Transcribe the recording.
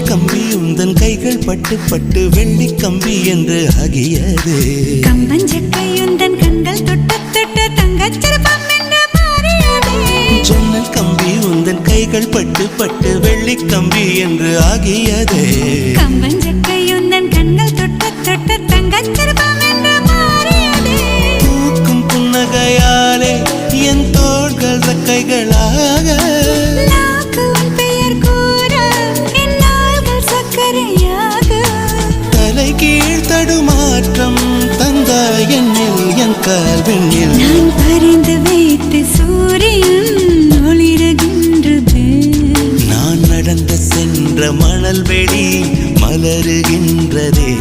கம்பி உந்தன் கைகள் பட்டு பட்டு வெள்ளி கம்பி என்று ஆகியது. கம்பஞ்சக்கை உந்தன் கண்கள் தொட்டு தொட்டு தங்கச்சிற்பம் என்று மாறியது. ஜன்னல் கம்பி உந்தன் கைகள் பட்டு பட்டு வெள்ளி கம்பி என்று ஆகியது. கம்பஞ்சக்கை உந்தன் கண்கள் தொட்டு தொட்டு தங்கச்சிற்பம் என்று மாறியது. பூக்கும் புன்னகையாலே என் தோள்கள் ரெக்கைகளாக, நாக்கு உன் பெயர் கூற என் நாள்கள் சக்கரையாக. தலை கீழ் தடுமாற்றம் தந்தாய் என்னில் என் கால்வெண்ணில். நான் பறிந்து வைத்து சூரியன் ஒளிருகின்றது. நான் நடந்து சென்ற மணல் வெளி மலருகின்றதே.